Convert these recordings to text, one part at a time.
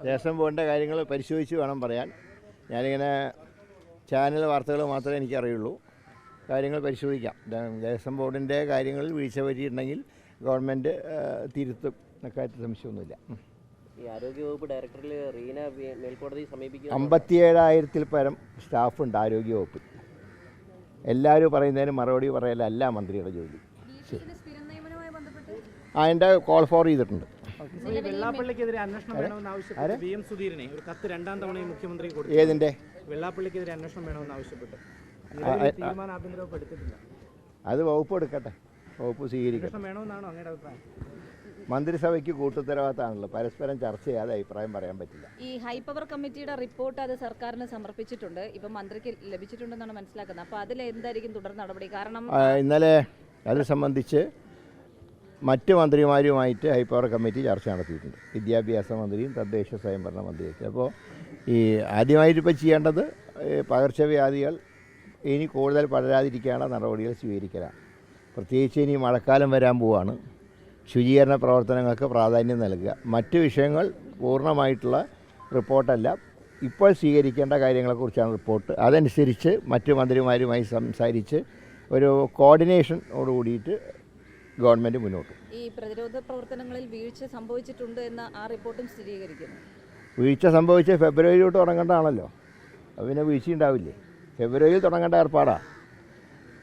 ദേവസ്വം ബോർഡിൻ്റെ കാര്യങ്ങൾ പരിശോധിച്ച് വേണം പറയാൻ. ഞാനിങ്ങനെ ചാനൽ വാർത്തകൾ മാത്രമേ എനിക്കറിയുള്ളൂ. കാര്യങ്ങൾ പരിശോധിക്കാം. ദേവസ്വം ബോർഡിൻ്റെ കാര്യങ്ങളിൽ വീഴ്ച പറ്റിയിട്ടുണ്ടെങ്കിൽ ഗവൺമെൻറ് തിരുത്തും. എന്നെക്കാര്യത്തിൽ സംശയമൊന്നുമില്ല. ഈ ആരോഗ്യവകുപ്പ് ഡയറക്ടറിൽ റീന മേൽക്കോടതി സമീപിക്കും. 57,000-ൽ പരം സ്റ്റാഫുണ്ട് ആരോഗ്യവകുപ്പിൽ. എല്ലാവരും പറയുന്നതിന് മറുപടി പറയലല്ല മന്ത്രിയുടെ ജോലി. അതിൻ്റെ കോൾ ഫോർ ചെയ്തിട്ടുണ്ട്. വെള്ളാപ്പള്ളിക്കെതിരെ അന്വേഷണം വേണമെന്ന് ആവശ്യപ്പെട്ട് VM സുധീരനെ ഒരു കത്ത് 2ാം തവണയും മുഖ്യമന്ത്രി കൊടുത്തു. ഏതിൻ്റെ? വെള്ളാപ്പള്ളിക്കെതിരെ അന്വേഷണം വേണമെന്ന് ആവശ്യപ്പെട്ട് തീരുമാനം ആഭ്യന്തര വകുപ്പ് എടുത്തിട്ടില്ല. അത് വകുപ്പ് എടുക്കട്ടെ, വകുപ്പ് സ്വീകരിക്കണം. വേണമെന്നാണോ അങ്ങയുടെ അഭിപ്രായം? മന്ത്രിസഭയ്ക്ക് കൂട്ടുത്തരവാദിത്തമാണല്ലോ, പരസ്പരം ചർച്ച ചെയ്യാതെ അഭിപ്രായം പറയാൻ പറ്റില്ല. ഈ ഹൈപ്പവർ കമ്മിറ്റിയുടെ റിപ്പോർട്ട് അത് സർക്കാരിന് സമർപ്പിച്ചിട്ടുണ്ട്. ഇപ്പം മന്ത്രിക്ക് ലഭിച്ചിട്ടുണ്ടെന്നാണ് മനസ്സിലാക്കുന്നത്. അപ്പോൾ അതിൽ എന്തായിരിക്കും തുടർ നടപടി? കാരണം ഇന്നലെ അത് സംബന്ധിച്ച് മറ്റ് മന്ത്രിമാരുമായിട്ട് ഹൈപ്പവർ കമ്മിറ്റി ചർച്ച നടത്തിയിട്ടുണ്ട്. വിദ്യാഭ്യാസ മന്ത്രിയും തദ്ദേശ സ്വയംഭരണ മന്ത്രിയൊക്കെ. അപ്പോൾ ഈ ആദ്യമായിട്ട് ഇപ്പോൾ ചെയ്യേണ്ടത് പകർച്ചവ്യാധികൾ ഇനി കൂടുതൽ പടരാതിരിക്കാനുള്ള നടപടികൾ സ്വീകരിക്കലാണ്. പ്രത്യേകിച്ച് ഇനി മഴക്കാലം വരാൻ പോവുകയാണ്. ശുചീകരണ പ്രവർത്തനങ്ങൾക്ക് പ്രാധാന്യം നൽകുക. മറ്റ് വിഷയങ്ങൾ പൂർണ്ണമായിട്ടുള്ള റിപ്പോർട്ടല്ല, ഇപ്പോൾ സ്വീകരിക്കേണ്ട കാര്യങ്ങളെക്കുറിച്ചാണ് റിപ്പോർട്ട്. അതനുസരിച്ച് മറ്റ് മന്ത്രിമാരുമായി സംസാരിച്ച് ഒരു കോർഡിനേഷനോട് കൂടിയിട്ട് ഗവൺമെൻറ് മുന്നോട്ട്. ഈ പ്രതിരോധ പ്രവർത്തനങ്ങളിൽ വീഴ്ച സംഭവിച്ചിട്ടുണ്ട് എന്ന് ആ റിപ്പോർട്ടും സ്ഥിരീകരിക്കുന്നു. വീഴ്ച സംഭവിച്ച് ഫെബ്രുവരിയിലോട്ട് തുടങ്ങേണ്ടതാണല്ലോ. അത് പിന്നെ വീഴ്ചയുണ്ടാവില്ലേ? ഫെബ്രുവരിയിൽ തുടങ്ങേണ്ട ഏർപ്പാടാണ്.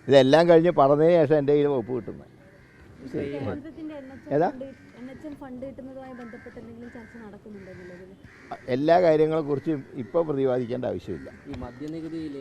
ഇതെല്ലാം കഴിഞ്ഞ് പറഞ്ഞതിന് ശേഷം എൻ്റെ കയ്യിൽ വകുപ്പ് കിട്ടുന്നത്. ഏതാ? എല്ലാ കാര്യങ്ങളെക്കുറിച്ചും ഇപ്പോൾ പ്രതിപാദിക്കേണ്ട ആവശ്യമില്ല. ഈ മദ്യനികുതിയിൽ